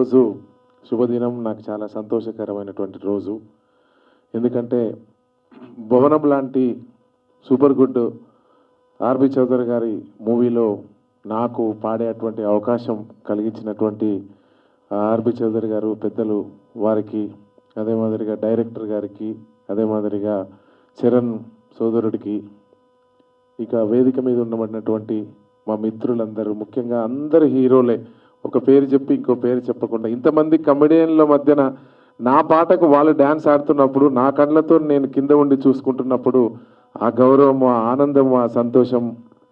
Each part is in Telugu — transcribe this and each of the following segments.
ఈరోజు శుభదినం, నాకు చాలా సంతోషకరమైనటువంటి రోజు. ఎందుకంటే భవనం లాంటి సూపర్ గుడ్ ఆర్బి చౌదరి గారి మూవీలో నాకు పాడేటువంటి అవకాశం కలిగించినటువంటి ఆర్బి చౌదరి గారు పెద్దలు వారికి, అదే మాదిరిగా డైరెక్టర్ గారికి, అదే మాదిరిగా చరణ్ సోదరుడికి, ఇక వేదిక మీద ఉండబడినటువంటి మా మిత్రులందరూ, ముఖ్యంగా అందరు హీరోలే, ఒక పేరు చెప్పి ఇంకో పేరు చెప్పకుండా ఇంతమంది కమెడియన్ల మధ్యన నా పాటకు వాళ్ళు డ్యాన్స్ ఆడుతున్నప్పుడు నా కళ్ళతో నేను కింద ఉండి చూసుకుంటున్నప్పుడు ఆ గౌరవం, ఆ ఆనందం, ఆ సంతోషం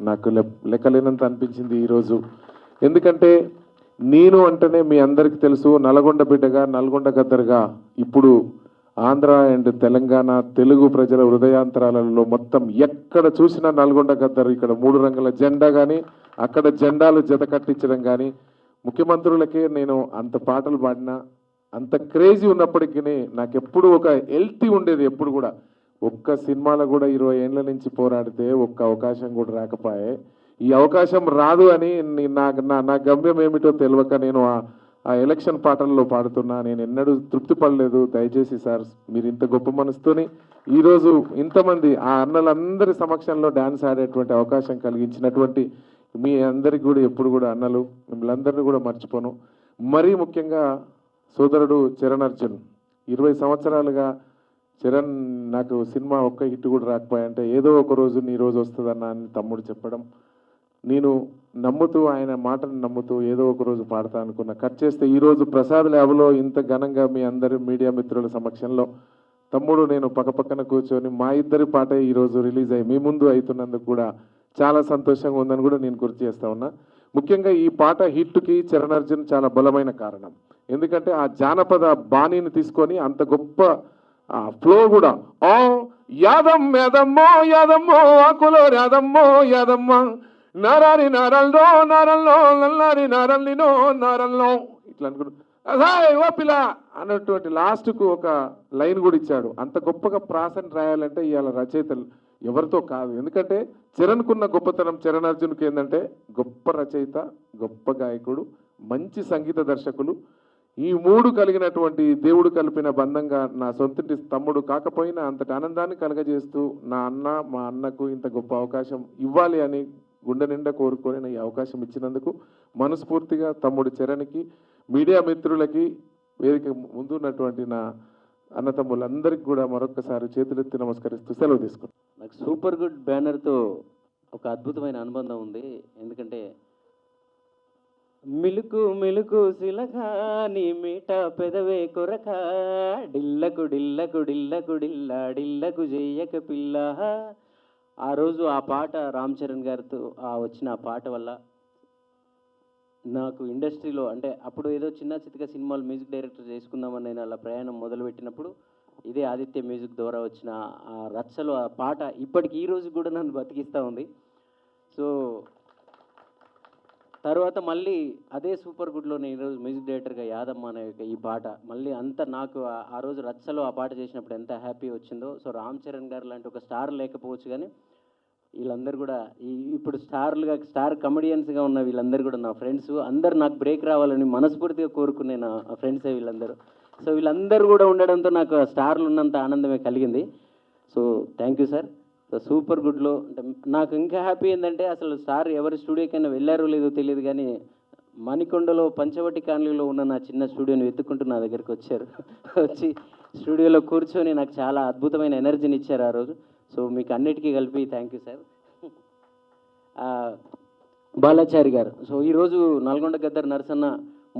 నాకు లెక్కలేనంత అనిపించింది ఈరోజు. ఎందుకంటే నేను అంటేనే మీ అందరికీ తెలుసు, నల్గొండ బిడ్డగా, నల్గొండ గద్దరుగా ఇప్పుడు ఆంధ్ర అండ్ తెలంగాణ తెలుగు ప్రజల హృదయాంతరాలలో మొత్తం ఎక్కడ చూసినా నల్గొండ గద్దరు. ఇక్కడ 3 రంగుల జెండా కానీ, అక్కడ జెండాలు జత కట్టించడం కానీ, ముఖ్యమంత్రులకే నేను అంత పాటలు పాడినా, అంత క్రేజీ ఉన్నప్పటికీ నాకు ఎప్పుడు ఒక హెల్తీ ఉండేది. ఎప్పుడు కూడా ఒక్క సినిమాలో కూడా 20 ఏళ్ళ నుంచి పోరాడితే ఒక్క అవకాశం కూడా రాకపోయే. ఈ అవకాశం రాదు అని నా గమ్యం ఏమిటో తెలియక నేను ఆ ఎలక్షన్ పాటల్లో పాడుతున్నా. నేను ఎన్నడూ తృప్తి పడలేదు. దయచేసి సార్, మీరు ఇంత గొప్ప మనసుతోని ఈరోజు ఇంతమంది ఆ అన్నలందరి సమక్షంలో డ్యాన్స్ ఆడేటువంటి అవకాశం కలిగించినటువంటి మీ అందరికి కూడా ఎప్పుడు కూడా అన్నలు, మిమ్మల్ని అందరినీ కూడా మర్చిపోను. మరీ ముఖ్యంగా సోదరుడు చరణ్ అర్జున్, 20 సంవత్సరాలుగా చరణ్ నాకు సినిమా ఒక్క హిట్ కూడా రాకపోయాయంటే ఏదో ఒక రోజు నీ రోజు వస్తుందన్న అని తమ్ముడు చెప్పడం, నేను నమ్ముతూ, ఆయన మాటను నమ్ముతూ ఏదో ఒక రోజు పాడతా అనుకున్నా. కట్ చేస్తే ఈరోజు ప్రసాద్ ల్యాబ్లో ఇంత ఘనంగా మీ అందరి మీడియా మిత్రుల సమక్షంలో తమ్ముడు నేను పక్కపక్కన కూర్చొని మా ఇద్దరి పాటే ఈరోజు రిలీజ్ అయ్యి మీ ముందు అవుతున్నందుకు కూడా చాలా సంతోషంగా ఉందని కూడా నేను గుర్తు చేస్తా ఉన్నా. ముఖ్యంగా ఈ పాట హిట్కి చరణ్ అర్జున్ చాలా బలమైన కారణం. ఎందుకంటే ఆ జానపద బాణీని తీసుకొని అంత గొప్ప ఫ్లో కూడా, ఓ యాదమ్ యాదమ్మో యాదమ్మో ఆకులో యాదమ్మో యాదమ్మ నారాని నారల్లో నారల్లో నల్లారి నారల్లినో నారల్లో ఇట్లా అనుకుంటు ఓ పిల్ల అన్నటువంటి లాస్ట్కు ఒక లైన్ కూడా ఇచ్చాడు. అంత గొప్పగా ప్రాసని రాయాలంటే ఇవాళ రచయితలు ఎవరితో కాదు. ఎందుకంటే చరణ్కున్న గొప్పతనం చరణ్ అర్జున్కి ఏంటంటే గొప్ప రచయిత, గొప్ప గాయకుడు, మంచి సంగీత దర్శకులు. ఈ 3 కలిగినటువంటి దేవుడు కలిపిన బంధంగా నా సొంతటి తమ్ముడు కాకపోయినా అంతటి ఆనందాన్ని కలగజేస్తూ మా అన్నకు ఇంత గొప్ప అవకాశం ఇవ్వాలి అని గుండె నిండా కోరుకొని ఈ అవకాశం ఇచ్చినందుకు మనస్ఫూర్తిగా తమ్ముడు చరణ్కి, మీడియా మిత్రులకి, వేదిక ముందున్నటువంటి నా అన్నతమ్ములందరికీ కూడా మరొక్కసారి చేతులెత్తి నమస్కరిస్తూ సెలవు తీసుకున్నాను. నాకు సూపర్ గుడ్ బ్యానర్తో ఒక అద్భుతమైన అనుబంధం ఉంది. ఎందుకంటే మిలుకు మిలుకు సిలక నీ మీట పెదవే కొరక డిల్లకు డిల్లకు డిల్లకు డిల్లా డిల్లకు చెయ్యక పిల్ల. ఆ రోజు ఆ పాట రామ్ చరణ్ గారితో వచ్చిన ఆ పాట వల్ల నాకు ఇండస్ట్రీలో, అంటే అప్పుడు ఏదో చిన్న చితక సినిమాలు మ్యూజిక్ డైరెక్టర్ చేసుకుందామని నేను అలా ప్రయాణం మొదలుపెట్టినప్పుడు ఇదే ఆదిత్య మ్యూజిక్ ద్వారా వచ్చిన ఆ రచ్చలో ఆ పాట ఇప్పటికి ఈ రోజు కూడా నన్ను బతికిస్తూ ఉంది. సో తర్వాత మళ్ళీ అదే సూపర్ గుడ్లో నేను ఈరోజు మ్యూజిక్ డైరెక్టర్గా యాదమ్మ అనే ఈ పాట మళ్ళీ అంత నాకు ఆ రోజు రచ్చలో ఆ పాట చేసినప్పుడు ఎంత హ్యాపీ వచ్చిందో. సో రామ్ చరణ్ గారు లాంటి ఒక స్టార్ లేకపోవచ్చు, కానీ వీళ్ళందరూ కూడా ఇప్పుడు స్టార్ కమెడియన్స్గా ఉన్న వీళ్ళందరూ కూడా నా ఫ్రెండ్స్. అందరు నాకు బ్రేక్ రావాలని మనస్ఫూర్తిగా కోరుకునే నా ఫ్రెండ్సే వీళ్ళందరూ. సో వీళ్ళందరూ కూడా ఉండడంతో నాకు స్టార్లు ఉన్నంత ఆనందమే కలిగింది. So thank you sir. So super గుడ్లో అంటే నాకు ఇంకా హ్యాపీ ఏంటంటే అసలు సార్ ఎవరి స్టూడియోకైనా వెళ్ళారో లేదో తెలియదు, కానీ మణికొండలో పంచవటి కాలనీలో ఉన్న నా చిన్న స్టూడియోని వెతుక్కుంటూ నా దగ్గరికి వచ్చారు. వచ్చి స్టూడియోలో కూర్చొని నాకు చాలా అద్భుతమైన ఎనర్జీని ఇచ్చారు ఆ రోజు. సో మీకు అన్నిటికీ కలిపి థ్యాంక్ యూ సార్. బాలాచారి గారు, సో ఈరోజు నల్గొండ గద్దర్ నరసన్న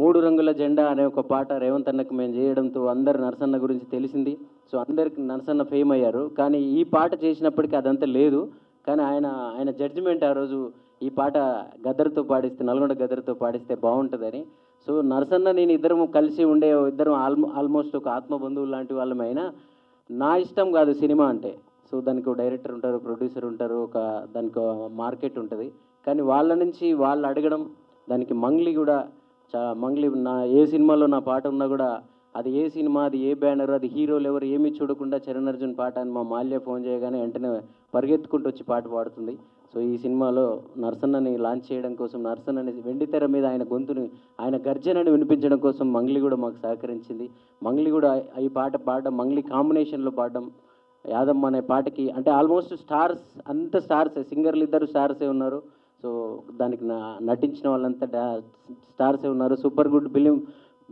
3 రంగుల జెండా అనే ఒక పాట రేవంత్ అన్నకు మేము చేయడంతో అందరు నరసన్న గురించి తెలిసింది. సో అందరికి నరసన్న ఫేమ్ అయ్యారు. కానీ ఈ పాట చేసినప్పటికీ అదంతా లేదు. కానీ ఆయన జడ్జిమెంట్ ఆ రోజు ఈ పాట గద్దర్తో పాడిస్తే, నల్గొండ గద్దర్తో పాడిస్తే బాగుంటుందని. సో నరసన్న నేను ఇద్దరం కలిసి ఉండే ఇద్దరం ఆల్మోస్ట్ ఒక ఆత్మబంధువులు లాంటి వాళ్ళమైనా నా ఇష్టం కాదు సినిమా అంటే. సో దానికి ఒక డైరెక్టర్ ఉంటారు, ప్రొడ్యూసర్ ఉంటారు, దానికి మార్కెట్ ఉంటుంది. కానీ వాళ్ళ నుంచి వాళ్ళు అడగడం, దానికి మంగ్లీ కూడా మంగ్లీ నా ఏ సినిమాలో నా పాట ఉన్నా కూడా అది ఏ సినిమా, అది ఏ బ్యానర్, అది హీరోలు ఎవరు ఏమీ చూడకుండా చరణ్ అర్జున్ పాట అని మా మాల్య ఫోన్ చేయగానే వెంటనే పరిగెత్తుకుంటూ వచ్చి పాట పాడుతుంది. సో ఈ సినిమాలో నరసన్నని లాంచ్ చేయడం కోసం, నరసన్నని వెండితెర మీద ఆయన గొంతుని, ఆయన గర్జనని వినిపించడం కోసం మంగ్లీ కూడా మాకు సహకరించింది. మంగ్లీ కూడా ఈ పాట పాడడం, మంగ్లీ కాంబినేషన్లో పాడడం, యాదమ్మ అనే పాటకి అంటే ఆల్మోస్ట్ స్టార్స్, అంత స్టార్సే, సింగర్లు ఇద్దరు స్టార్సే ఉన్నారు. సో దానికి నటించిన వాళ్ళంతా స్టార్సే ఉన్నారు. సూపర్ గుడ్ ఫిలిం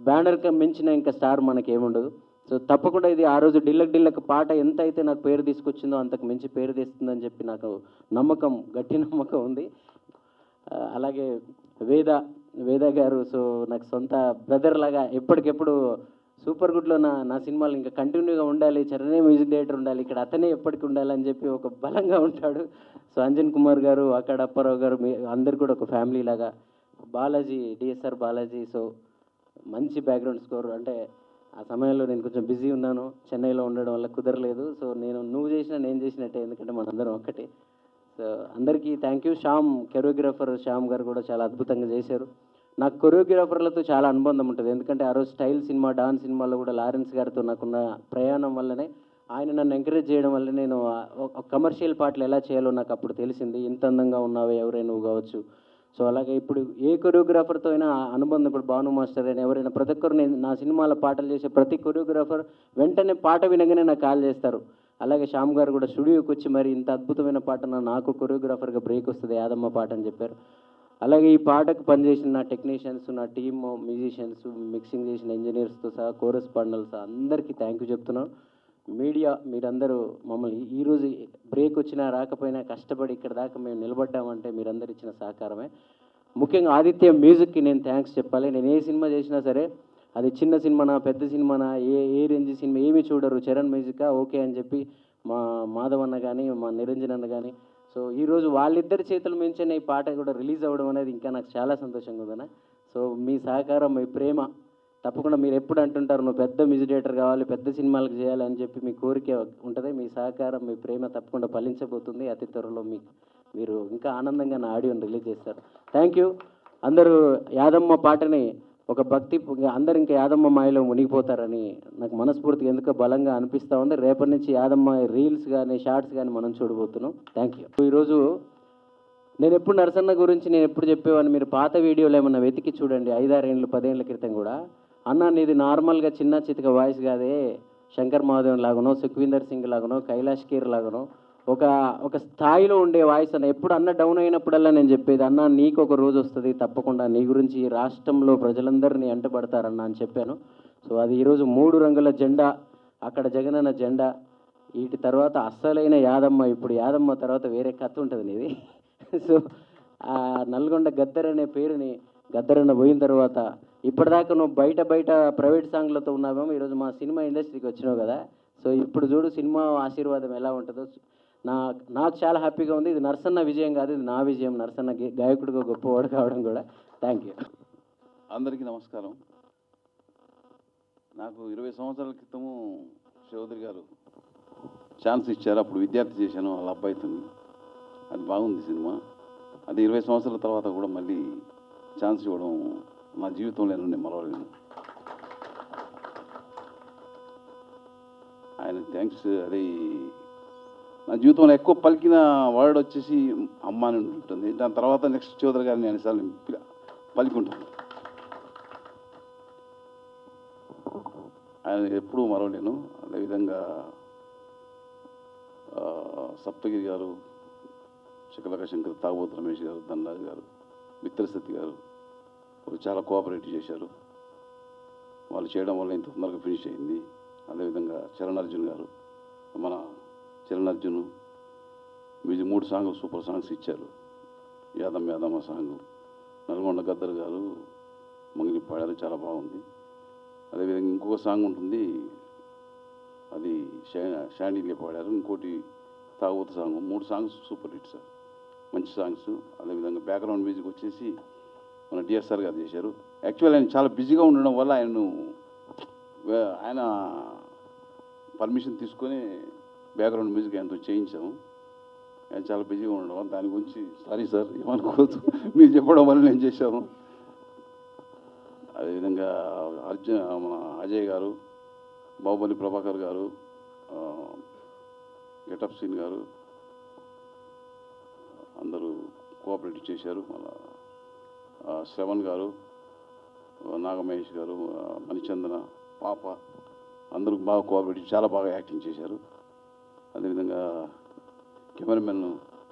బ్యానర్కి మించిన ఇంకా స్టార్ మనకి ఏముండదు. సో తప్పకుండా ఇది ఆ రోజు డిల్లక్ పాట ఎంత అయితే నాకు పేరు తీసుకొచ్చిందో అంతకు మించి పేరు తెస్తుందని చెప్పి నాకు నమ్మకం, గట్టి నమ్మకం ఉంది. అలాగే వేద గారు, సో నాకు సొంత బ్రదర్ లాగా ఎప్పటికెప్పుడు సూపర్ గుడ్లో నా సినిమాలు ఇంకా కంటిన్యూగా ఉండాలి, చరణే మ్యూజిక్ డైరెక్టర్ ఉండాలి, ఇక్కడ అతనే ఎప్పటికి ఉండాలని చెప్పి ఒక బలంగా ఉంటాడు. సో అంజన్ కుమార్ గారు, అక్కడ అప్పారావు గారు, అందరు కూడా ఒక ఫ్యామిలీ లాగా. బాలాజీ, డిఎస్ఆర్ బాలాజీ, సో మంచి బ్యాక్గ్రౌండ్ స్కోర్. అంటే ఆ సమయంలో నేను కొంచెం బిజీ ఉన్నాను, చెన్నైలో ఉండడం వల్ల కుదరలేదు. సో నువ్వు చేసినా నేను చేసినట్టే, ఎందుకంటే మనందరం ఒక్కటే. సో అందరికీ థ్యాంక్ యూ. కొరియోగ్రాఫర్ శ్యామ్ గారు కూడా చాలా అద్భుతంగా చేశారు. నాకు కొరియోగ్రాఫర్లతో చాలా అనుబంధం ఉంటుంది, ఎందుకంటే ఆ రోజు స్టైల్ సినిమా, డాన్స్ సినిమాలో కూడా లారెన్స్ గారితో నాకున్న ప్రయాణం వల్లనే, ఆయన నన్ను ఎంకరేజ్ చేయడం వల్ల నేను కమర్షియల్ పాటలు ఎలా చేయాలో నాకు అప్పుడు తెలిసింది. ఇంత అందంగా ఉన్నావే ఎవరైనా నువ్వు కావచ్చు. సో అలాగే ఇప్పుడు ఏ కొరియోగ్రాఫర్తో అయినా అనుబంధం, ఇప్పుడు భాను మాస్టర్ అయినా ఎవరైనా, ప్రతి ఒక్కరు, నేను నా సినిమాలో పాటలు చేసే ప్రతి కొరియోగ్రాఫర్ వెంటనే పాట వినగానే నాకు కాల్ చేస్తారు. అలాగే శ్యామ్ గారు కూడా స్టూడియోకి వచ్చి మరి ఇంత అద్భుతమైన పాట నాకు కొరియోగ్రాఫర్గా బ్రేక్ వస్తుంది యాదమ్మ పాట అని చెప్పారు. అలాగే ఈ పాటకు పనిచేసిన నా టెక్నీషియన్స్, నా టీమ్ మ్యూజిషియన్స్, మిక్సింగ్ చేసిన ఇంజనీర్స్తో సహా, కోరస్ పాండల్స్ అందరికీ థ్యాంక్ యూ చెప్తున్నాను. మీడియా మీరందరూ మమ్మల్ని ఈరోజు బ్రేక్ వచ్చినా రాకపోయినా కష్టపడి ఇక్కడ దాకా మేము నిలబడ్డామంటే మీరందరూ ఇచ్చిన సహకారమే. ముఖ్యంగా ఆదిత్య మ్యూజిక్కి నేను థ్యాంక్స్ చెప్పాలి. నేను ఏ సినిమా చేసినా సరే, అది చిన్న సినిమానా పెద్ద సినిమానా ఏ రేంజ్ సినిమా ఏమీ చూడరు, చరణ్ మ్యూజికా ఓకే అని చెప్పి మా మాధవ్ అన్న కానీ, మా నిరంజన్ అన్న కానీ. సో ఈరోజు వాళ్ళిద్దరి చేతుల మించిన ఈ పాట కూడా రిలీజ్ అవ్వడం అనేది ఇంకా నాకు చాలా సంతోషంగా ఉందన్న. సో మీ సహకారం, మీ ప్రేమ తప్పకుండా, మీరు ఎప్పుడు అంటుంటారు నువ్వు పెద్ద మ్యూజిక్ డైరెక్టర్ కావాలి, పెద్ద సినిమాలకు చేయాలి అని చెప్పి మీ కోరిక ఉంటుంది. మీ సహకారం, మీ ప్రేమ తప్పకుండా ఫలించబోతుంది. అతి త్వరలో మీరు ఇంకా ఆనందంగా నా ఆడియోని రిలీజ్ చేస్తారు. Thank you. అందరూ యాదమ్మ పాటని ఒక భక్తి, అందరు ఇంకా యాదమ్మ మాయలో మునిగిపోతారని నాకు మనస్ఫూర్తిగా ఎందుకో బలంగా అనిపిస్తూ ఉంది. రేపటి నుంచి యాదమ్మ రీల్స్ కానీ షార్ట్స్ కానీ మనం చూడబోతున్నాం. Thank you. ఈరోజు నేను ఎప్పుడు నరసన్న గురించి నేను ఎప్పుడు చెప్పేవాడిని, మీరు పాత వీడియోలు ఏమన్నా వెతికి చూడండి, 5-6 ఏళ్ళు 10 ఏళ్ళ క్రితం కూడా. అన్న నీది నార్మల్గా చిన్న చితక వాయిస్ కాదే, శంకర్ మహాదేవన్ లాగానో, సుఖ్వీందర్ సింగ్ లాగానో, కైలాష్ కీర్ లాగానో ఒక స్థాయిలో ఉండే వాయిస్ అన్న. ఎప్పుడు అన్న డౌన్ అయినప్పుడల్లా నేను చెప్పేది, అన్న నీకు ఒక రోజు వస్తుంది తప్పకుండా, నీ గురించి ఈ రాష్ట్రంలో ప్రజలందరినీ అంటపడతారన్న అని చెప్పాను. సో అది ఈరోజు 3 రంగుల జెండా, అక్కడ జగనన్న జెండా, వీటి తర్వాత అస్సలైన యాదమ్మ. ఇప్పుడు యాదమ్మ తర్వాత వేరే కథ ఉంటుంది నీది. సో ఆ నల్గొండ గద్దర్ అనే పేరుని, గద్దరన్న పోయిన తర్వాత ఇప్పటిదాకా నువ్వు బయట ప్రైవేట్ సాంగ్లతో ఉన్నావేమో, ఈరోజు మా సినిమా ఇండస్ట్రీకి వచ్చినావు కదా. సో ఇప్పుడు చూడు సినిమా ఆశీర్వాదం ఎలా ఉంటుందో. నాకు చాలా హ్యాపీగా ఉంది. ఇది నరసన్న విజయం కాదు, ఇది నా విజయం. నరసన్న గాయకుడిగా గొప్పవాడు కావడం కూడా. Thank you. అందరికీ నమస్కారం. నాకు 20 సంవత్సరాల క్రితము చౌదరి గారు ఛాన్స్ ఇచ్చారు. అప్పుడు విద్యార్థి చేశాను వాళ్ళ అబ్బాయితో. అది బాగుంది సినిమా. అది 20 సంవత్సరాల తర్వాత కూడా మళ్ళీ ఛాన్స్ ఇవ్వడం నా జీవితంలో నేను మరవలేను. ఆయన థ్యాంక్స్. అది నా జీవితంలో ఎక్కువ పలికిన వర్డ్ వచ్చేసి అమ్మ అని ఉంటుంది. దాని తర్వాత నెక్స్ట్ చౌదరి గారిని అన్నిసార్లు పలికుంటాను. ఆయన ఎప్పుడూ మరవలేను. అదేవిధంగా సప్తగిరి గారు, శకలక శంకర్, తాగోతు రమేష్ గారు, ధనరాజ్ గారు, మిత్రశక్తి గారు వాళ్ళు చాలా కోఆపరేట్ చేశారు. వాళ్ళు చేయడం వల్ల ఇంత తొందరగా ఫినిష్ అయింది. అదేవిధంగా చరణ్ అర్జున్ గారు, మన చరణ్ అర్జున్ మ్యూజిక్ 3 సాంగ్లు సూపర్ సాంగ్స్ ఇచ్చారు. యాదమ్మ సాంగ్, నల్గొండ గద్దర్ గారు మంగిలి పాడారు, చాలా బాగుంది. అదేవిధంగా ఇంకొక సాంగ్ ఉంటుంది, అది షాండీలే పాడారు. ఇంకోటి తాగోతు song. 3 songs super hit sir, మంచి సాంగ్స్. అదేవిధంగా బ్యాక్గ్రౌండ్ మ్యూజిక్ వచ్చేసి మన డిఎస్ఆర్ గారు చేశారు. యాక్చువల్ ఆయన చాలా బిజీగా ఉండడం వల్ల ఆయన పర్మిషన్ తీసుకొని బ్యాక్గ్రౌండ్ మ్యూజిక్ ఆయనతో చేయించాము. ఆయన చాలా బిజీగా ఉండడం వల్ల దాని గురించి సారీ సార్, ఏమనుకోవద్దు, మీరు చెప్పడం వల్ల నేను చేశాను. అదేవిధంగా మన అజయ్ గారు, బాహుబలి ప్రభాకర్ గారు, గెటప్ సీన్ గారు, అందరూ కోఆపరేట్ చేశారు. మన శ్రవణ్ గారు, నాగమహేష్ గారు, మణిచందన, పాప అందరూ బాగా కోఆపరేట్ చాలా బాగా యాక్టింగ్ చేశారు. అదేవిధంగా కెమెరామెన్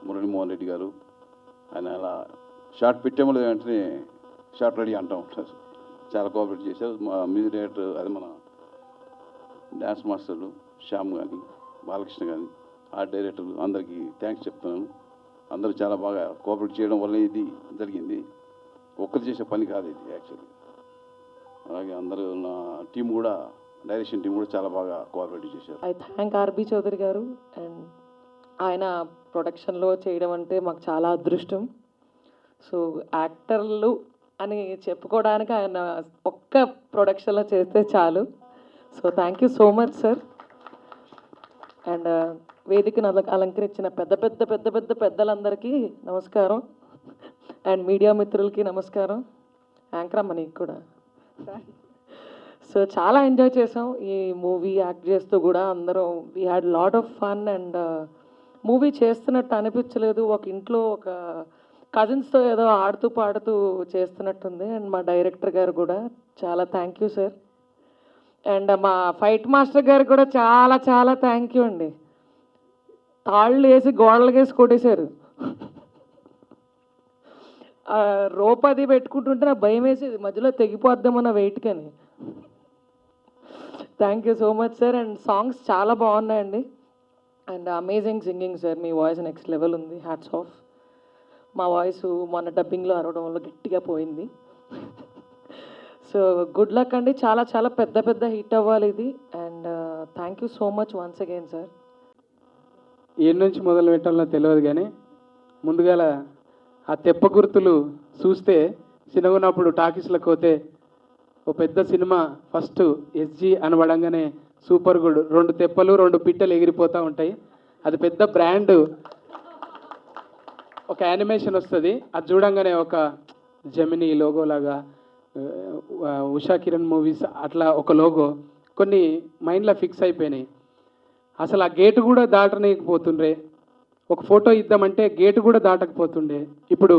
మురళీమోహన్ రెడ్డి గారు, ఆయన అలా షార్ట్ పెట్టేమో వెంటనే షార్ట్ రెడీ అంటూ ఉంటారు. చాలా కోఆపరేట్ చేశారు. మా మ్యూజిక్ డైరెక్టర్ అదే మన డ్యాన్స్ మాస్టర్లు శ్యామ్ కానీ, బాలకృష్ణ కానీ, ఆర్ట్ డైరెక్టర్లు అందరికీ థ్యాంక్స్ చెప్తున్నాను. అందరూ చాలా బాగా కోఆపరేట్ చేయడం వల్ల ఇది జరిగింది. ఒక్కరు చేసే పని కాదు ఇది యాక్చువల్లీ. అలాగే అందరూ నా టీం కూడా, డైరెక్షన్ టీం కూడా చాలా బాగా కోఆపరేట్ చేశారు. ఐ థ్యాంక్ ఆర్బి చౌదరి గారు. అండ్ ఆయన ప్రొడక్షన్లో చేయడం అంటే మాకు చాలా అదృష్టం. సో యాక్టర్లు అని చెప్పుకోవడానికి ఆయన ఒక్క ప్రొడక్షన్లో చేస్తే చాలు. So thank you so much sir. And వేదికను అలంకరించిన పెద్ద పెద్ద పెద్ద పెద్ద పెద్దలందరికీ నమస్కారం. అండ్ మీడియా మిత్రులకి నమస్కారం. యాంకర్ అమ్మ నీకు కూడా. సో చాలా ఎంజాయ్ చేసాం ఈ మూవీ యాక్ట్ చేస్తూ కూడా. అందరం we had lot of fun. And movie చేస్తున్నట్టు అనిపించలేదు. ఒక ఇంట్లో ఒక కజిన్స్తో ఏదో ఆడుతూ పాడుతూ చేస్తున్నట్టుంది. అండ్ మా డైరెక్టర్ గారు కూడా చాలా థ్యాంక్ యూ సార్. అండ్ మా ఫైట్ మాస్టర్ గారు కూడా చాలా చాలా థ్యాంక్ యూ అండి. తాళ్ళు వేసి గోడలకి వేసి కొట్టేశారు. రోపది పెట్టుకుంటుంటే నాకు భయం వేసేది, మధ్యలో తెగిపోద్దామన్న వెయిట్ కానీ. Thank you so much sir. And songs చాలా బాగున్నాయండి. And amazing singing sir. మీ వాయిస్ నెక్స్ట్ లెవెల్ ఉంది. Hats off. మా వాయిస్ మొన్న డబ్బింగ్లో అరవడం వల్ల గట్టిగా పోయింది. సో గుడ్ లక్ అండి. చాలా చాలా పెద్ద పెద్ద హిట్ అవ్వాలి ఇది. And thank you so much once again sir. ఏ నుంచి మొదలు పెట్టాలో తెలియదు కానీ ముందుగాల ఆ తెప్ప గుర్తులు చూస్తే చిన్నగున్నప్పుడు టాకీస్లకు పోతే ఓ పెద్ద సినిమా ఫస్ట్ ఎస్జీ అనబడంగానే సూపర్ గుడ్ 2 తెప్పలు 2 పిట్టలు ఎగిరిపోతూ ఉంటాయి. అది పెద్ద బ్రాండ్. ఒక యానిమేషన్ వస్తుంది, అది చూడంగానే ఒక జెమినీ లోగో లాగా, ఉషా కిరణ్ మూవీస్ అట్లా ఒక లోగో కొన్ని మైండ్లో ఫిక్స్ అయిపోయినాయి. అసలు ఆ గేటు కూడా దాటనీయకపోతుండ్రే. ఒక ఫోటో ఇద్దామంటే గేటు కూడా దాటకపోతుండే. ఇప్పుడు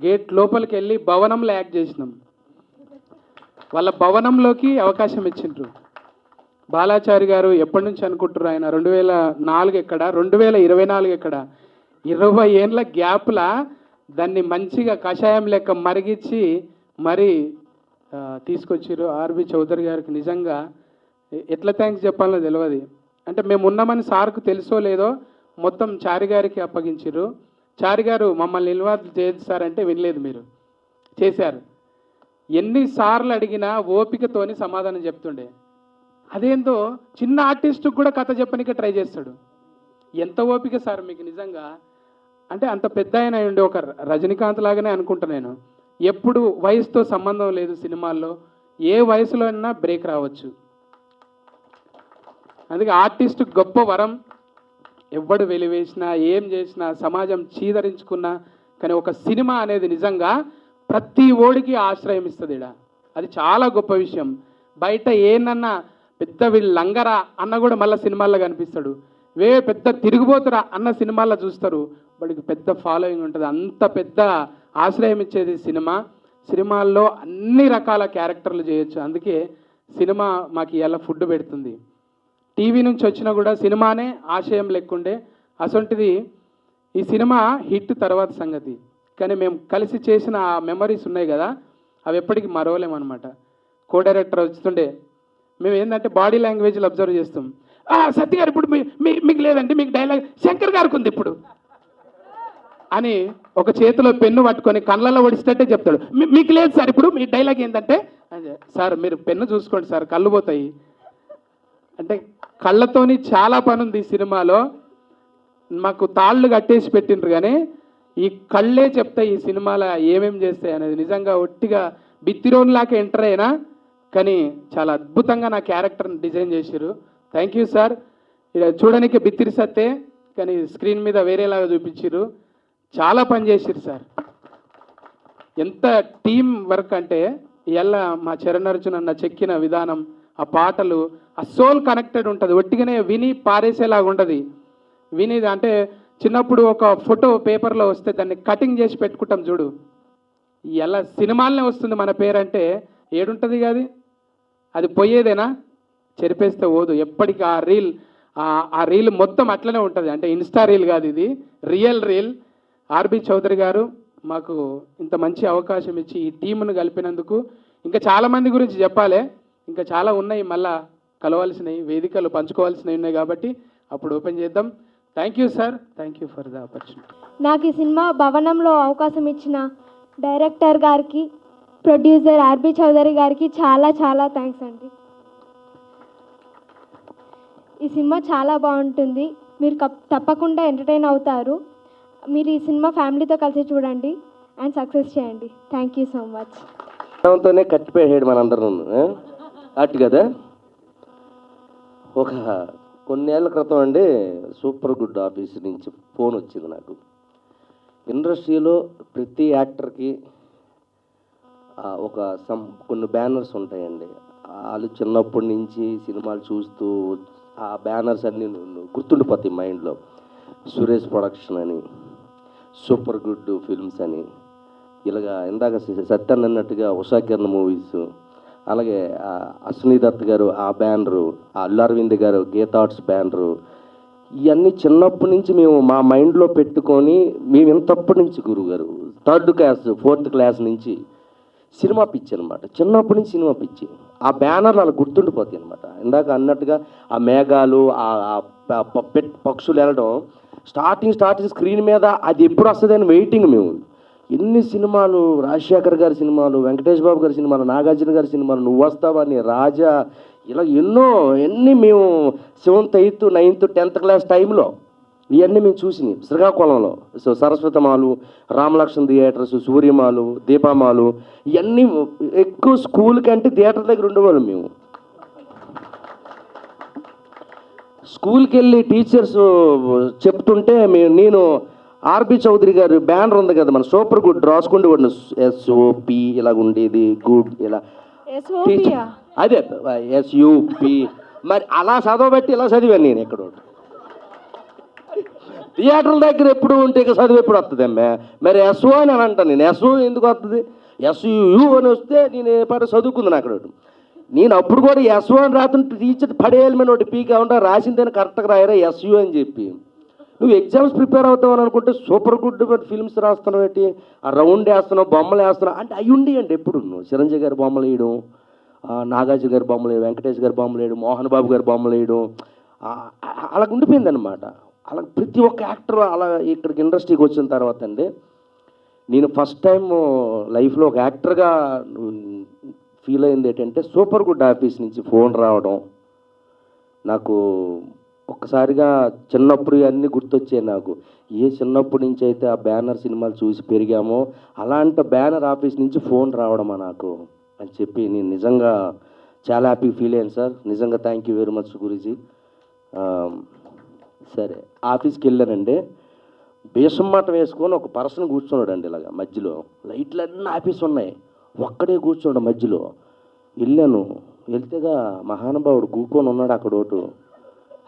గేట్ లోపలికి వెళ్ళి భవనంలో యాక్ట్ చేసినాం. వాళ్ళ భవనంలోకి అవకాశం ఇచ్చిండ్రు. బాలాచారి గారు ఎప్పటి నుంచి అనుకుంటారు ఆయన 2004 ఎక్కడ, 2024 ఎక్కడ, 20 ఏళ్ళ గ్యాప్లా దాన్ని మంచిగా కషాయం లెక్క మరిగించి మరీ తీసుకొచ్చారు. ఆర్బి చౌదరి గారికి నిజంగా ఎట్లా థ్యాంక్స్ చెప్పాలో తెలియదు. అంటే మేము ఉన్నామని సార్కు తెలుసో లేదో మొత్తం చారి గారికి అప్పగించారు. చారి గారు మమ్మల్ని ఇన్వాల్వ్ చేయదు సార్ అంటే వినలేదు, మీరు చేశారు. ఎన్నిసార్లు అడిగినా ఓపికతోని సమాధానం చెప్తుండే. అదేందో చిన్న ఆర్టిస్ట్కి కూడా కథ చెప్పనికే ట్రై చేస్తాడు. ఎంత ఓపిక సార్ మీకు నిజంగా. అంటే అంత పెద్ద ఆయన ఉండే ఒక రజనీకాంత్ లాగానే అనుకుంటా నేను. ఎప్పుడు వయసుతో సంబంధం లేదు సినిమాల్లో, ఏ వయసులో అయినా బ్రేక్ రావచ్చు. అందుకే ఆర్టిస్ట్ గొప్ప వరం. ఎవడు వెలివేసినా ఏం చేసినా సమాజం చీదరించుకున్నా కానీ ఒక సినిమా అనేది నిజంగా ప్రతి ఓడికి ఆశ్రయం ఇస్తుంది. అది చాలా గొప్ప విషయం. బయట ఏనన్నా పెద్ద వీళ్ళు లంగరా అన్న కూడా మళ్ళీ సినిమాల్లో కనిపిస్తాడు. పెద్ద తిరిగిపోతురా అన్న సినిమాల్లో చూస్తారు. వాడికి పెద్ద ఫాలోయింగ్ ఉంటుంది. అంత పెద్ద ఆశ్రయం ఇచ్చేది సినిమా. సినిమాల్లో అన్ని రకాల క్యారెక్టర్లు చేయొచ్చు. అందుకే సినిమా మాకు ఇలా ఫుడ్ పెడుతుంది. టీవీ నుంచి వచ్చినా కూడా సినిమానే ఆశయం లెక్కుండే. అసొంటిది ఈ సినిమా హిట్ తర్వాత సంగతి. కానీ మేము కలిసి చేసిన ఆ మెమరీస్ ఉన్నాయి కదా, అవి ఎప్పటికీ మరవలేమన్నమాట. కో డైరెక్టర్ వస్తుండే మేము ఏంటంటే బాడీ లాంగ్వేజ్లు అబ్జర్వ్ చేస్తాం. సత్య గారు ఇప్పుడు మీకు లేదండి, మీకు డైలాగ్ శంకర్ గారికి ఉంది ఇప్పుడు అని ఒక చేతిలో పెన్ను పట్టుకొని కళ్ళల్లో ఒడిస్తేటే చెప్తాడు. మీకు లేదు సార్ ఇప్పుడు మీ డైలాగ్ ఏంటంటే, సార్ మీరు పెన్ను చూసుకోండి సార్ కళ్ళు పోతాయి అంటే. కళ్ళతోని చాలా పని ఉంది ఈ సినిమాలో. మాకు తాళ్ళు కట్టేసి పెట్టిండ్రు కానీ ఈ కళ్ళే చెప్తాయి ఈ సినిమాలో ఏమేం చేస్తాయి అనేది. నిజంగా ఒట్టిగా బిత్తిరోన్లాగా ఎంటర్ అయినా కానీ చాలా అద్భుతంగా నా క్యారెక్టర్ని డిజైన్ చేశారు. Thank you sir. ఇక్కడ చూడడానికి బిత్తిరి సత్తే కానీ స్క్రీన్ మీద వేరేలాగా చూపించారు. చాలా పని చేశారు సార్. ఎంత టీం వర్క్ అంటే ఇలా మా చరణ్ అర్జున్ అన్న చెక్కిన విధానం, ఆ పాటలు, ఆ సోల్ కనెక్టెడ్ ఉంటుంది. ఒట్టిగానే విని పారేసేలాగా ఉండదు. విని అంటే చిన్నప్పుడు ఒక ఫోటో పేపర్లో వస్తే దాన్ని కటింగ్ చేసి పెట్టుకుంటాం చూడు, ఎలా సినిమాలనే వస్తుంది మన పేరంటే ఏడుంటుంది కాదు, అది పోయేదేనా, చెరిపేస్తే పోదు. ఎప్పటికీ ఆ రీల్ మొత్తం అట్లనే ఉంటుంది. అంటే ఇన్స్టా రీల్ కాదు, ఇది రియల్ రీల్. ఆర్బి చౌదరి గారు మాకు ఇంత మంచి అవకాశం ఇచ్చి ఈ టీమును కలిపినందుకు, ఇంకా చాలామంది గురించి చెప్పాలి, ఇంకా చాలా ఉన్నాయి, మళ్ళా కలవాల్సినవి, వేదికలు పంచుకోవాల్సినవి ఉన్నాయి, కాబట్టి అప్పుడు ఓపెన్ చేద్దాం. Thank you sir, thank you for the opportunity. నాకు ఈ సినిమా భవనంలో అవకాశం ఇచ్చిన డైరెక్టర్ గారికి, ప్రొడ్యూసర్ ఆర్బి చౌదరి గారికి చాలా చాలా థ్యాంక్స్ అండి. ఈ సినిమా చాలా బాగుంటుంది, మీరు తప్పకుండా ఎంటర్టైన్ అవుతారు. మీరు ఈ సినిమా ఫ్యామిలీతో కలిసి చూడండి అండ్ సక్సెస్ చేయండి. Thank you so much. తోనే కట్టిపోయాడు మనందరం అటు కదా. ఒక కొన్నేళ్ల క్రితం అండి సూపర్ గుడ్ ఆఫీస్ నుంచి ఫోన్ వచ్చింది నాకు. ఇండస్ట్రీలో ప్రతి యాక్టర్కి ఒక కొన్ని బ్యానర్స్ ఉంటాయండి. వాళ్ళు చిన్నప్పటి నుంచి సినిమాలు చూస్తూ ఆ బ్యానర్స్ అన్నీ గుర్తుండిపోతాయి మైండ్లో. సురేష్ ప్రొడక్షన్ అని, సూపర్ గుడ్ ఫిల్మ్స్ అని, ఇలాగా ఇందాక సత్యన్ అన్నట్టుగా ఉషా కిరణ్ మూవీస్, అలాగే అశ్విని దత్ గారు ఆ బ్యానరు, అల్లు అరవింద్ గారు గీతా ఆర్ట్స్ బ్యానరు, ఇవన్నీ చిన్నప్పటి నుంచి మేము మా మైండ్లో పెట్టుకొని మేము ఇంతప్పటి నుంచి గురువుగారు 3rd క్లాస్ 4th క్లాస్ నుంచి సినిమా పిచ్చి అనమాట. చిన్నప్పటి నుంచి సినిమా పిచ్చి. ఆ బ్యానర్లు అలా గుర్తుండిపోతాయి అనమాట. ఇందాక అన్నట్టుగా ఆ మేఘాలు, పక్షులు వెళ్ళడం, స్టార్టింగ్ స్క్రీన్ మీద అది ఎప్పుడు వస్తుంది అని వెయిటింగ్ మేము. ఎన్ని సినిమాలు, రాజశేఖర్ గారి సినిమాలు, వెంకటేష్ బాబు గారి సినిమాలు, నాగార్జున గారి సినిమాలు, నువ్వు వస్తావని, రాజా, ఇలా ఎన్ని మేము 7th 8th 9th 10th class టైంలో ఇవన్నీ మేము చూసినాయి శ్రీకాకుళంలో. సో సరస్వతమాలు, రామలక్ష్మణ థియేటర్స్, సూర్యమాలు, దీపామాలు, ఇవన్నీ ఎక్కువ స్కూల్ కంటే థియేటర్ దగ్గర ఉండేవాళ్ళం మేము. స్కూల్కి వెళ్ళి టీచర్స్ చెప్తుంటే నేను ఆర్బి చౌదరి గారు బ్యానర్ ఉంది కదా మన సూపర్ గుడ్ రాసుకుంటూ ఉండి ఎస్ఓపి ఇలాగ ఉండేది, గుడ్ ఇలా అదే ఎస్యూపి, మరి అలా చదవబెట్టి ఇలా చదివాను నేను. ఎక్కడ థియేటర్ల దగ్గర ఎప్పుడు ఉంటే ఇక చదువు ఎప్పుడు వస్తుంది అమ్మే, మరి ఎస్ఓ అని అంటాను నేను. ఎస్ఓ ఎందుకు వస్తుంది, ఎస్యు అని వస్తే నేను చదువుకుంది అక్కడ. నేను అప్పుడు కూడా ఎస్ఓ అని రాతుంటే టీచర్ పడేయాలి మీద ఒకటి పీకా ఉంటా, రాసిందని కరెక్ట్గా రాయరా ఎస్యు అని చెప్పి. నువ్వు ఎగ్జామ్స్ ప్రిపేర్ అవుతావని అనుకుంటే సూపర్ గుడ్ ఫిల్మ్స్ రాస్తున్నావు ఏంటి, ఆ రౌండ్ వేస్తున్నావు, బొమ్మలు వేస్తున్నావు అంటే అవి ఉండి అండి. ఎప్పుడు నువ్వు చిరంజీవి గారి బొమ్మలు వేయడం, నాగార్జున గారి బొమ్మలు వేయడం, వెంకటేష్ గారి బొమ్మలు వేయడం, మోహన్ బాబు గారి బొమ్మలు వేయడం, అలా ఉండిపోయింది అనమాట. అలా ప్రతి ఒక్క యాక్టర్ అలా ఇక్కడికి ఇండస్ట్రీకి వచ్చిన తర్వాత అండి నేను ఫస్ట్ టైం లైఫ్లో ఒక యాక్టర్గా ఫీల్ అయింది ఏంటంటే సూపర్ గుడ్ ఆఫీస్ నుంచి ఫోన్ రావడం. నాకు ఒక్కసారిగా చిన్నప్పుడు అన్నీ గుర్తొచ్చాయి నాకు. ఏ చిన్నప్పటి నుంచి అయితే ఆ బ్యానర్ సినిమాలు చూసి పెరిగామో అలాంటి బ్యానర్ ఆఫీస్ నుంచి ఫోన్ రావడమా నాకు అని చెప్పి నేను నిజంగా చాలా హ్యాపీ ఫీల్ అయ్యాను సార్. నిజంగా thank you very much Guruji. సరే ఆఫీస్కి వెళ్ళానండి, బేసమ్మాట వేసుకొని ఒక పర్సన్ కూర్చున్నాడు అండి ఇలాగ మధ్యలో, లైట్లన్నీ ఆఫీస్ ఉన్నాయి, ఒక్కడే కూర్చోండి మధ్యలో. వెళ్ళాను, వెళ్తేగా మహానుభావుడు కూకొని ఉన్నాడు అక్కడ ఒకటి,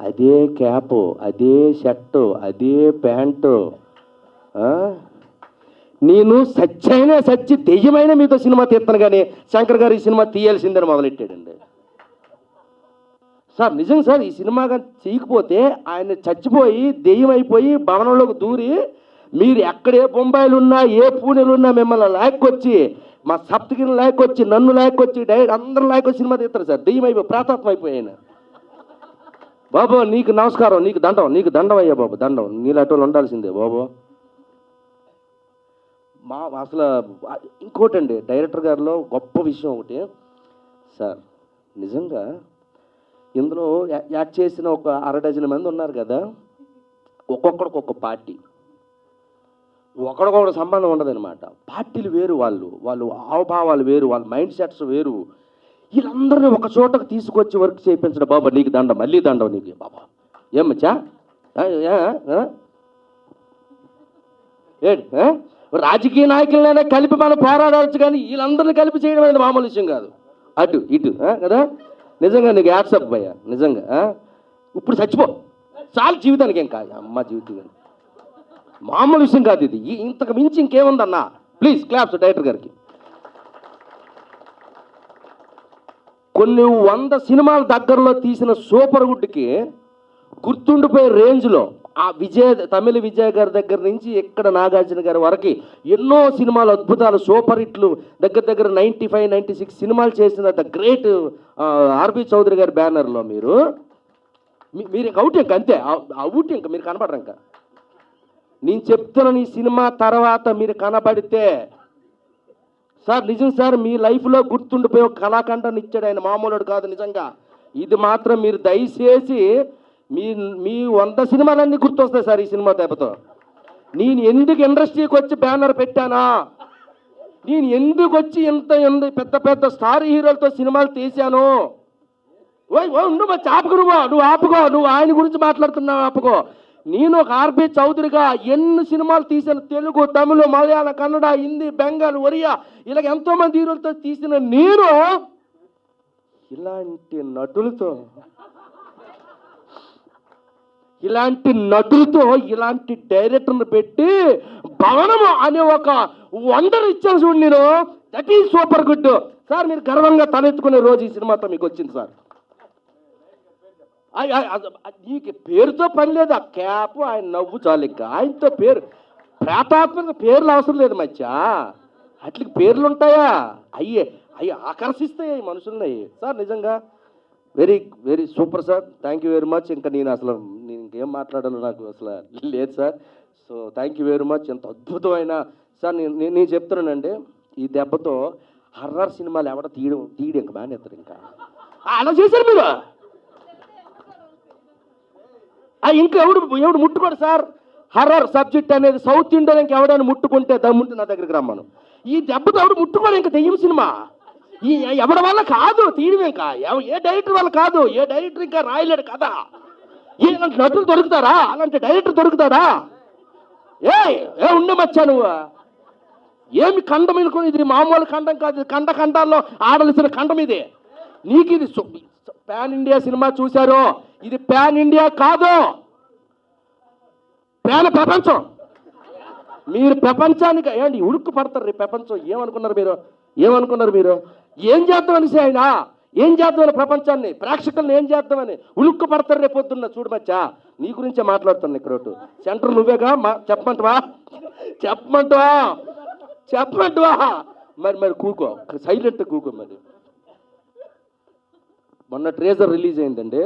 అదే క్యాపు, అదే షర్టు, అదే ప్యాంటు. నేను సచ్చి దెయ్యమైన మీతో సినిమా తీస్తాను కానీ శంకర్ గారు ఈ సినిమా తీయాల్సిందని మొదలెట్టాడండి. సార్ నిజంగా సార్, ఈ సినిమా కానీ చేయకపోతే ఆయన చచ్చిపోయి దెయ్యం అయిపోయి భవనంలోకి దూరి మీరు ఎక్కడే బొంబాయిలు ఉన్నా ఏ పూణెలు ఉన్నా మిమ్మల్ని లాక్కొచ్చి మా సప్తగిరిని లాక్కొచ్చి నన్ను లాక్కొచ్చి డైరెక్ట్ అందరూ లాక్కొచ్చి సినిమా తీస్తారు సార్. దెయ్యం అయిపోయి ప్రాతాత్మ అయిపోయి ఆయన. బాబు నీకు నమస్కారం, నీకు దండం అయ్యా బాబు, దండం, నీలాంటి వాళ్ళు ఉండాల్సిందే బాబు. అసలు ఇంకోటండి డైరెక్టర్ గారిలో గొప్ప విషయం ఒకటి సార్, నిజంగా ఇందులో యాక్ట్ చేసిన ఒక 6 డజన్ మంది ఉన్నారు కదా, ఒక్కొక్కడికి ఒక పార్టీ, ఒకడికొకటి సంబంధం ఉండదన్నమాట. పార్టీలు వేరు, వాళ్ళు హావభావాలు వేరు, వాళ్ళ మైండ్ సెట్స్ వేరు. వీళ్ళందరినీ ఒక చోటకు తీసుకొచ్చి వర్క్ చేయించడం. బాబా నీకు దండం, మళ్ళీ దండం నీకు బాబా. ఏమచ్చా రాజకీయ నాయకులైనా కలిపి మనం పోరాడవచ్చు కానీ వీళ్ళందరినీ కలిపి చేయడం అనేది మామూలు విషయం కాదు. అటు ఇటు కదా. నిజంగా నీకు యాడ్సప్ భయ్యా, నిజంగా ఇప్పుడు చచ్చిపో చాలు, జీవితానికి ఏం కాదు అమ్మ జీవితం. మామూలు విషయం కాదు ఇది. ఇంతకు మించి ఇంకేముందన్నా? ప్లీజ్ క్లాప్స్ డైరెక్టర్ గారికి. కొన్ని 100 సినిమాల దగ్గరలో తీసిన సూపర్ గుడ్కి గుర్తుండిపోయే రేంజ్లో ఆ తమిళ విజయ్ గారి దగ్గర నుంచి ఇక్కడ నాగార్జున గారి వరకు ఎన్నో సినిమాలు, అద్భుతాలు, సూపర్ హిట్లు, దగ్గర 95, 96 సినిమాలు చేసిన ద గ్రేట్ ఆర్బి చౌదరి గారి బ్యానర్లో మీరు ఇంక అవుట్, ఇంక అంతే అవుట్, ఇంక మీరు కనపడరు. ఇంకా నేను చెప్తున్నాను, ఈ సినిమా తర్వాత మీరు కనబడితే సార్, నిజం సార్, మీ లైఫ్లో గుర్తుండిపోయి ఒక కళాఖండాన్ని ఇచ్చాడు ఆయన, మామూలుడు కాదు నిజంగా. ఇది మాత్రం మీరు దయచేసి మీ 100 సినిమాలన్నీ గుర్తొస్తాయి సార్ ఈ సినిమా దెబ్బతో. నేను ఎందుకు ఇండస్ట్రీకి వచ్చి బ్యానర్ పెట్టానా, నేను ఎందుకు వచ్చి పెద్ద పెద్ద స్టార్ హీరోలతో సినిమాలు తీశాను. నువ్వు ఆపుకో, నువ్వు ఆయన గురించి మాట్లాడుతున్నావు, ఆపుకో. నేను ఒక ఆర్బి చౌదరిగా ఎన్ని సినిమాలు తీశాను, తెలుగు, తమిళ, మలయాళం, కన్నడ, హిందీ, బెంగాల్, ఒరియా, ఇలాగ ఎంతోమంది హీరోలతో తీసిన నేను ఇలాంటి నటులతో ఇలాంటి డైరెక్టర్ని పెట్టి భవనము అనే ఒక వండర్ ఇచ్చాను చూడు నేను. That is super good sir. మీరు గర్వంగా తలెత్తుకునే రోజు ఈ సినిమాతో మీకు వచ్చింది సార్. నీకు పేరుతో పని లేదు, ఆ క్యాప్, ఆయన నవ్వు చాలు. ఇంకా ఆయనతో పేరు, ప్రేతాత్మక పేర్లు అవసరం లేదు మధ్య. అట్లకి పేర్లు ఉంటాయా? అయ్యి ఆకర్షిస్తాయి మనుషుల్ని సార్. నిజంగా very very super sir. Thank you very much. ఇంకా నేను ఇంకేం మాట్లాడాలో నాకు అసలు లేదు sir. So thank you very much. ఎంత అద్భుతమైన సార్. నేను చెప్తున్నానండి, ఈ దెబ్బతో హర్రర్ సినిమాలు ఎవడ తీయడం ఇంకా మానేస్తారు. ఇంకా అలా చేశారు మీరు. ఇంకా ఎవడు ముట్టుకోడు సార్. హర్రర్ సబ్జెక్ట్ అనేది సౌత్ ఇండియన్ ఇంకా ఎవడైనా ముట్టుకుంటే దమ్ముంటే నా దగ్గరికి రమ్మను. ఈ దెబ్బతో ఎవడు ముట్టుకోడు ఇంకా దెయ్యం సినిమా. ఎవరి వల్ల కాదు తీయడం, ఇంకా ఏ డైరెక్టర్ వల్ల కాదు. ఏ డైరెక్టర్ ఇంకా రాయలేడు కదా. ఇలాంటి నటులు దొరుకుతారా? అలాంటి డైరెక్టర్ దొరుకుతారా? ఏ ఉండమచ్చా నువ్వు? ఏమి ఖండం అనుకుని, ఇది మామూలు ఖండం కాదు. ఖండాల్లో ఆడవలసిన ఖండం ఇది. నీకు ఇది పాన్ ఇండియా సినిమా చూశారు. ఇది పాన్ ఇండియా కాదు, పాన్ ప్రపంచం. మీరు ప్రపంచానికి ఏంటి ఉడుక్కు పడతారు ప్రపంచం. ఏమనుకున్నారు మీరు? ఏం చేద్దామని ఆయన, ఏం చేద్దామని ప్రపంచాన్ని, ప్రేక్షకులను ఏం చేద్దామని ఉలుక్కు పడతారు రేపొద్దున్న. చూడు మచ్చా, నీ గురించే మాట్లాడుతున్నా. ఇక్కడ సెంటర్ నువ్వేగా, చెప్పమంటావా? మరి కూకో, సైలెంట్ కూకో. మరి మొన్న ట్రేజర్ రిలీజ్ అయిందండి.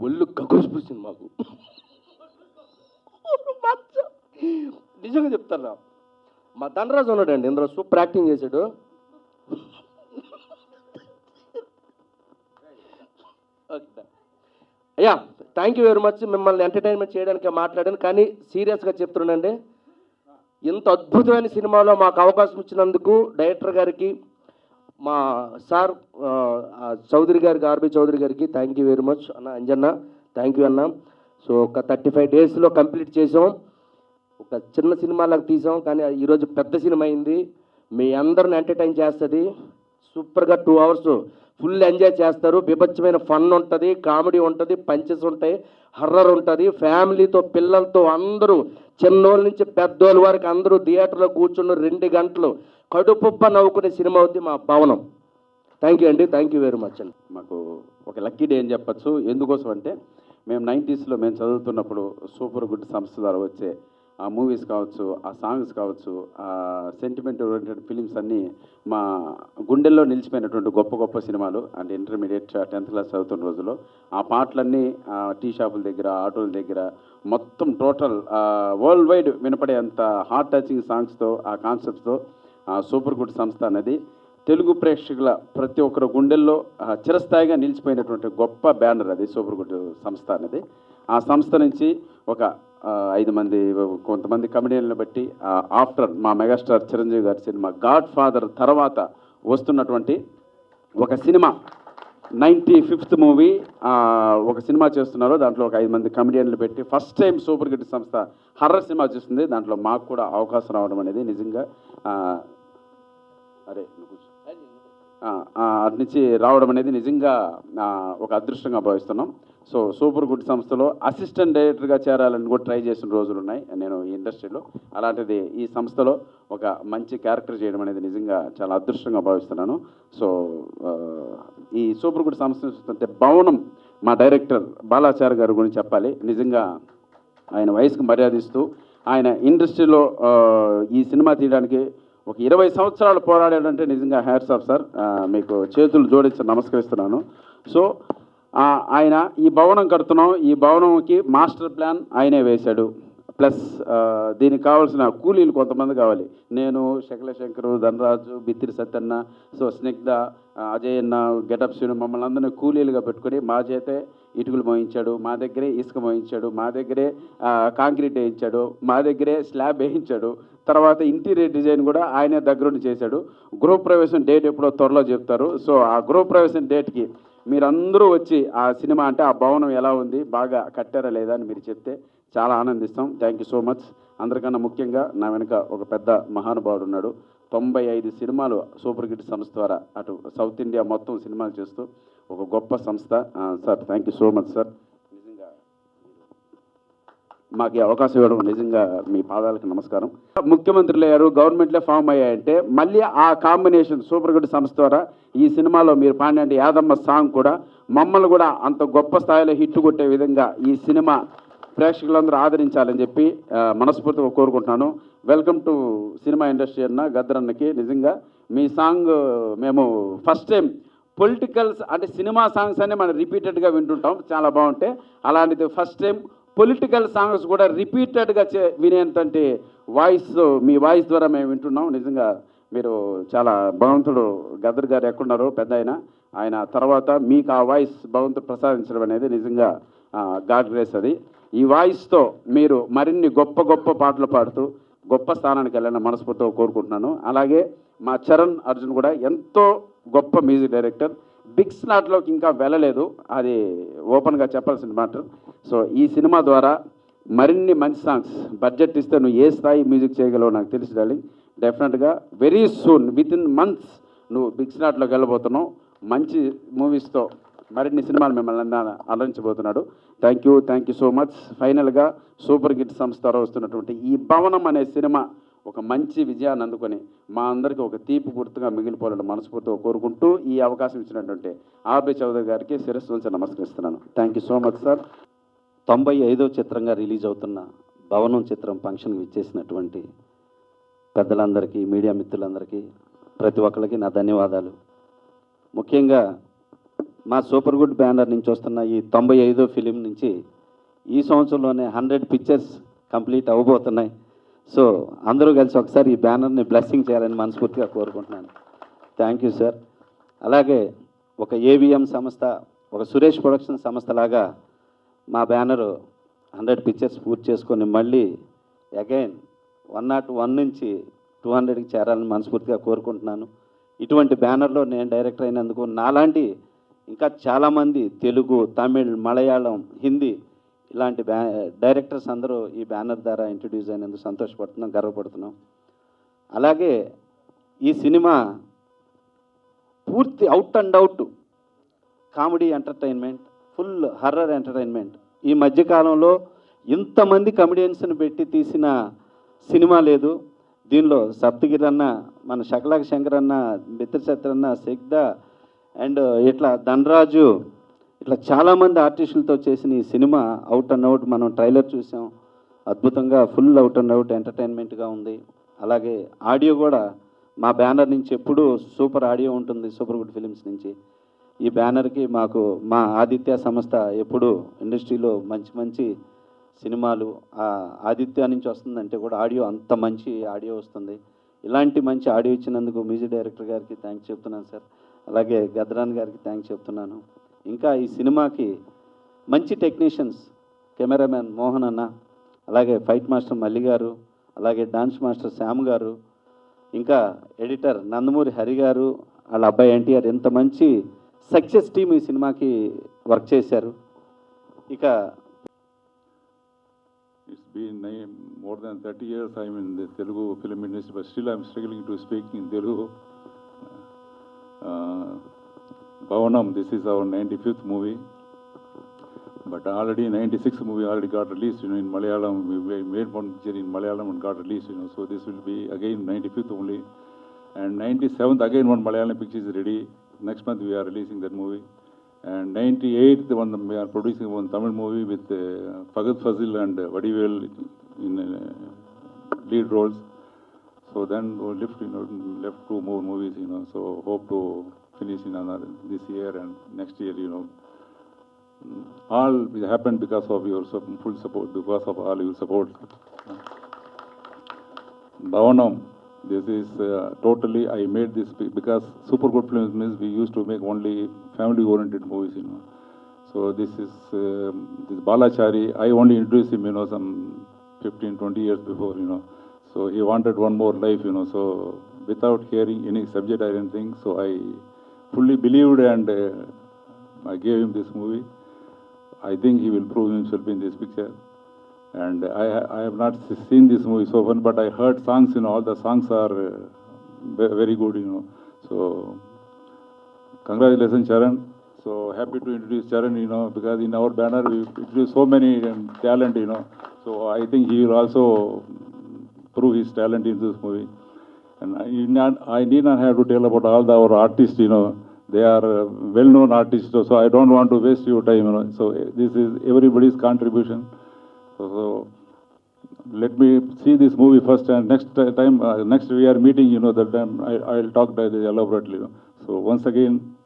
ఒళ్ళు గగుసిపోయింది మాకు. నిజంగా చెప్తారా, మా ధనరాజు ఉన్నాడండి ఇందులో, సూపర్ యాక్టింగ్ చేశాడు. అయ్యా థ్యాంక్ యూ వెరీ మచ్. మిమ్మల్ని ఎంటర్టైన్మెంట్ చేయడానికి మాట్లాడాను, కానీ సీరియస్గా చెప్తున్నానండి, ఇంత అద్భుతమైన సినిమాలో మాకు అవకాశం ఇచ్చినందుకు డైరెక్టర్ గారికి, మా సార్ చౌదరి గారికి, ఆర్బి చౌదరి గారికి థ్యాంక్ యూ వెరీ మచ్. అన్న అంజన్న థ్యాంక్ యూ అన్న. సో ఒక 35 డేస్లో కంప్లీట్ చేసాం. ఒక చిన్న సినిమాలకు తీసాం, కానీ ఈరోజు పెద్ద సినిమా అయింది. మీ అందరిని ఎంటర్టైన్ చేస్తుంది. సూపర్గా 2 అవర్స్ ఫుల్ ఎంజాయ్ చేస్తారు. బీభత్సమైన ఫన్ ఉంటుంది, కామెడీ ఉంటుంది, పంచెస్ ఉంటాయి, హర్రర్ ఉంటుంది. ఫ్యామిలీతో, పిల్లలతో అందరూ, చిన్నోళ్ళ నుంచి పెద్దోళ్ళ వరకు అందరూ థియేటర్లో కూర్చున్న 2 గంటలు కడుపుబ్బ నవ్వుకునే సినిమా అవుతుంది మా భవనం. థ్యాంక్ యూ అండి. థ్యాంక్ యూ వెరీ మచ్ అండి. మాకు ఒక లక్కీ డే అని చెప్పచ్చు. ఎందుకోసం అంటే మేము 90sలో మేము చదువుతున్నప్పుడు సూపర్ గుడ్ సంస్థ ద్వారా వచ్చే ఆ మూవీస్ కావచ్చు, ఆ సాంగ్స్ కావచ్చు, ఆ సెంటిమెంట్ ఓరియంటెడ్ ఫిలిమ్స్ అన్నీ మా గుండెల్లో నిలిచిపోయినటువంటి గొప్ప గొప్ప సినిమాలు. అంటే ఇంటర్మీడియట్ 10th క్లాస్ చదువుతున్న రోజుల్లో ఆ పాటలన్నీ టీ షాపుల దగ్గర, ఆటోల దగ్గర మొత్తం టోటల్ వరల్డ్ వైడ్ వినపడే అంత హార్ట్ టచింగ్ సాంగ్స్తో, ఆ కాన్సెప్ట్స్తో సూపర్ గుడ్ సంస్థ అనేది తెలుగు ప్రేక్షకుల ప్రతి ఒక్కరు గుండెల్లో చిరస్థాయిగా నిలిచిపోయినటువంటి గొప్ప బ్యానర్ అది సూపర్ గుడ్ సంస్థ అనేది. ఆ సంస్థ నుంచి ఒక 5 మంది కొంతమంది కమెడియన్లను బట్టి ఆఫ్టర్ మా మెగాస్టార్ చిరంజీవి గారి సినిమా గాడ్ ఫాదర్ తర్వాత వస్తున్నటువంటి ఒక సినిమా 95th మూవీ ఒక సినిమా చేస్తున్నారు. దాంట్లో ఒక 5 మంది కమెడియన్లు పెట్టి ఫస్ట్ టైం సూపర్ గుడ్ సంస్థ హర్రర్ సినిమా చూస్తుంది. దాంట్లో మాకు కూడా అవకాశం రావడం అనేది నిజంగా అరే అటు నుంచి రావడం అనేది నిజంగా ఒక అదృష్టంగా భావిస్తున్నాం. సో సూపర్ గుడ్ సంస్థలో అసిస్టెంట్ డైరెక్టర్గా చేరాలని కూడా ట్రై చేసిన రోజులు ఉన్నాయి నేను ఈ ఇండస్ట్రీలో. అలాంటిది ఈ సంస్థలో ఒక మంచి క్యారెక్టర్ చేయడం అనేది నిజంగా చాలా అదృష్టంగా భావిస్తున్నాను. సో ఈ సూపర్ గుడ్ సంస్థ చూస్తుంటే భవనం మా డైరెక్టర్ బాలాచారి గారి గురించి చెప్పాలి. నిజంగా ఆయన వయసుకు మర్యాద ఇస్తూ ఆయన ఇండస్ట్రీలో ఈ సినిమా తీయడానికి ఒక 20 సంవత్సరాలు పోరాడాడంటే నిజంగా హ్యాట్స్ ఆఫ్ సార్, మీకు చేతులు జోడించి నమస్కరిస్తున్నాను. సో ఆయన ఈ భవనం కడుతున్నాం, ఈ భవనంకి మాస్టర్ ప్లాన్ ఆయనే వేశాడు. ప్లస్ దీనికి కావాల్సిన కూలీలు కొంతమంది కావాలి. నేను, శకల శంకరు, ధనరాజు, బిత్తిరి సత్యన్న, సో స్నిగ్ధ, అజయ్ అన్న, గెటప్ శ్రీను మమ్మల్ని అందరినీ కూలీలుగా పెట్టుకొని మా చేతే ఇటుకలు మోయించాడు, మా దగ్గరే ఇసుక మోయించాడు, మా దగ్గరే కాంక్రీట్ వేయించాడు, మా దగ్గరే స్లాబ్ వేయించాడు. తర్వాత ఇంటీరియర్ డిజైన్ కూడా ఆయనే దగ్గరుండి చేశాడు. గృహప్రవేశం డేట్ ఎప్పుడో త్వరలో చెప్తారు. సో ఆ గృహప్రవేశం డేట్కి మీరందరూ వచ్చి ఆ సినిమా అంటే ఆ భవనం ఎలా ఉంది, బాగా కట్టారా లేదా అని మీరు చెప్తే చాలా ఆనందిస్తాం. Thank you so much. అందరికన్నా ముఖ్యంగా నా వెనుక ఒక పెద్ద మహానుభావుడు ఉన్నాడు. 95 సినిమాలు సూపర్ హిట్ సంస్థ ద్వారా అటు సౌత్ ఇండియా మొత్తం సినిమాలు చేస్తూ ఒక గొప్ప సంస్థ. Sir thank you so much sir. నిజంగా మాకు ఈ అవకాశం ఇవ్వడం నిజంగా మీ పాదాలకు నమస్కారం. ముఖ్యమంత్రులు అయ్యారు, గవర్నమెంట్లే ఫామ్ అయ్యాయంటే మళ్ళీ ఆ కాంబినేషన్ సూపర్ హిట్ సంస్థ ద్వారా ఈ సినిమాలో మీరు పాడిన యాదమ్మ సాంగ్ కూడా మమ్మల్ని కూడా అంత గొప్ప స్థాయిలో హిట్ కొట్టే విధంగా ఈ సినిమా ప్రేక్షకులందరూ ఆదరించాలని చెప్పి మనస్ఫూర్తిగా కోరుకుంటున్నాను. వెల్కమ్ టు సినిమా ఇండస్ట్రీ అన్న గద్దరన్నకి. నిజంగా మీ సాంగ్ మేము ఫస్ట్ టైం పొలిటికల్స్ అంటే సినిమా సాంగ్స్ అన్నీ మనం రిపీటెడ్గా వింటుంటాం, చాలా బాగుంటాయి. అలాంటిది ఫస్ట్ టైం పొలిటికల్ సాంగ్స్ కూడా రిపీటెడ్గా వినేంతంటి వాయిస్ మీ వాయిస్ ద్వారా మేము వింటున్నాం. నిజంగా మీరు చాలా భగవంతుడు గద్దర్ గారు ఎక్కడున్నారో పెద్ద ఆయన తర్వాత మీకు ఆ వాయిస్ భగవంతుడు ప్రసాదించడం అనేది నిజంగా గాడ్ గ్రేస్. అది ఈ వాయిస్తో మీరు మరిన్ని గొప్ప గొప్ప పాటలు పాడుతూ గొప్ప స్థానానికి వెళ్ళాలని మనస్ఫూర్తిగా కోరుకుంటున్నాను. అలాగే మా చరణ్ అర్జున్ కూడా ఎంతో గొప్ప మ్యూజిక్ డైరెక్టర్. బిగ్ స్లాట్లోకి ఇంకా వెళ్ళలేదు, అది ఓపెన్గా చెప్పాల్సిన మ్యాటర్. సో ఈ సినిమా ద్వారా మరిన్ని మంచి సాంగ్స్ బడ్జెట్ ఇస్తే నువ్వు ఏ స్థాయి మ్యూజిక్ చేయగలవో నాకు తెలిసి డార్లింగ్. డెఫినెట్గా very soon with in months నువ్వు బిగ్ స్లాట్లోకి వెళ్ళబోతున్నావు. మంచి మూవీస్తో మరిన్ని సినిమాలు మిమ్మల్ని అలరించబోతున్నాడు. Thank you so much. ఫైనల్గా సూపర్ హిట్ సంస్థ వస్తున్నటువంటి ఈ భవనం అనే సినిమా ఒక మంచి విజయాన్ని అందుకొని మా అందరికీ ఒక తీపి గుర్తుగా మిగిలిపోవాలని మనస్ఫూర్తిగా కోరుకుంటూ ఈ అవకాశం ఇచ్చినటువంటి ఆర్బి చౌదరి గారికి శిరస్సు నుంచి నమస్కరిస్తున్నాను. Thank you so much sir. 95వ చిత్రంగా రిలీజ్ అవుతున్న భవనం చిత్రం ఫంక్షన్కి ఇచ్చేసినటువంటి పెద్దలందరికీ, మీడియా మిత్రులందరికీ, ప్రతి ఒక్కరికి నా ధన్యవాదాలు. ముఖ్యంగా మా సూపర్ గుడ్ బ్యానర్ నుంచి వస్తున్న ఈ 95వ ఫిలిం నుంచి ఈ సంవత్సరంలోనే 100 పిక్చర్స్ కంప్లీట్ అవ్వబోతున్నాయి. సో అందరూ కలిసి ఒకసారి ఈ బ్యానర్ని బ్లెస్సింగ్ చేయాలని మనస్ఫూర్తిగా కోరుకుంటున్నాను. Thank you sir. అలాగే ఒక ఏవిఎం సంస్థ, ఒక సురేష్ ప్రొడక్షన్ సంస్థలాగా మా బ్యానరు 100 పిక్చర్స్ పూర్తి చేసుకొని మళ్ళీ అగైన్ 101 నుంచి 200కి చేరాలని మనస్ఫూర్తిగా కోరుకుంటున్నాను. ఇటువంటి బ్యానర్లో నేను డైరెక్టర్ అయినందుకు నాలాంటి ఇంకా చాలామంది తెలుగు, తమిళ్, మలయాళం, హిందీ ఇలాంటి డైరెక్టర్స్ అందరూ ఈ బ్యానర్ ద్వారా ఇంట్రడ్యూస్ అయినందుకు సంతోషపడుతున్నాం, గర్వపడుతున్నాం. అలాగే ఈ సినిమా పూర్తి out and out comedy entertainment, full horror entertainment. ఈ మధ్యకాలంలో ఇంతమంది కమెడియన్స్ని పెట్టి తీసిన సినిమా లేదు. దీనిలో సప్తగిరి అన్న, మన శకలాక శంకర్ అన్న, బిత్తిరి సత్యన్న అన్న, సిగ్ధ అండ్ ఇట్లా ధనరాజు, ఇట్లా చాలామంది ఆర్టిస్టులతో చేసిన ఈ సినిమా అవుట్ అండ్ అవుట్. మనం ట్రైలర్ చూసాం, అద్భుతంగా ఫుల్ అవుట్ అండ్ అవుట్ ఎంటర్టైన్మెంట్గా ఉంది. అలాగే ఆడియో కూడా మా బ్యానర్ నుంచి ఎప్పుడూ సూపర్ ఆడియో ఉంటుంది, సూపర్ గుడ్ ఫిలిమ్స్ నుంచి. ఈ బ్యానర్కి మాకు మా ఆదిత్య సంస్థ ఎప్పుడు ఇండస్ట్రీలో మంచి మంచి సినిమాలు ఆదిత్య నుంచి వస్తుందంటే కూడా ఆడియో అంత మంచి ఆడియో వస్తుంది. ఇలాంటి మంచి ఆడియో ఇచ్చినందుకు మ్యూజిక్ డైరెక్టర్ గారికి థ్యాంక్స్ చెప్తున్నాను సార్. అలాగే గద్రాన్ గారికి థ్యాంక్స్ చెప్తున్నాను. ఇంకా ఈ సినిమాకి మంచి టెక్నీషియన్స్, కెమెరామెన్ మోహన్ అన్న, అలాగే ఫైట్ మాస్టర్ మల్లి గారు, అలాగే డాన్స్ మాస్టర్ శ్యామ్ గారు, ఇంకా ఎడిటర్ నందమూరి హరి గారు, వాళ్ళ అబ్బాయి ఎన్టీఆర్, ఎంత మంచి సక్సెస్ టీమ్ ఈ సినిమాకి వర్క్ చేశారు. ఇక It's been more than 30 years I'm in the Telugu film industry, but still I'm struggling to speak in Telugu. Bhavanam, this is our 95th movie. But already 96th movie already got released, in Malayalam. We made one picture in Malayalam and got released, So this will be again 95th only. And 97th again one Malayalam picture is ready. Next month we are releasing that movie. And 98th one we are producing one Tamil movie with Fagad Fazil and Vadivel in lead roles. So then we left 2 more movies, So hope to finish in another this year and next year, All happened because of your full support, because of all your support. Bhavanam, this is totally, I made this because Super Good Films means we used to make only family-oriented movies, So this is this Balachari, I only introduced him, some 15, 20 years before, So he wanted one more life, So without hearing any subject or anything, so I fully believed and I gave him this movie. I think he will prove himself in this picture. And I have not seen this movie so far, but I heard songs, all the songs are very good, So congratulations, Charan. So happy to introduce Charan, because in our banner we introduce so many talent, So I think he will also prove his talent in this movie. And I need not have to tell about all our artists, They are well-known artists, so I don't want to waste your time, So this is everybody's contribution. So let me see this movie first, and next time, next we are meeting, that time I'll talk elaborately. So once again,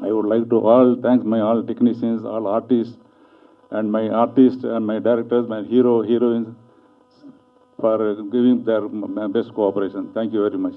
I would like to thank my all technicians, all artists, and my directors, my heroines, for giving their best cooperation. Thank you very much.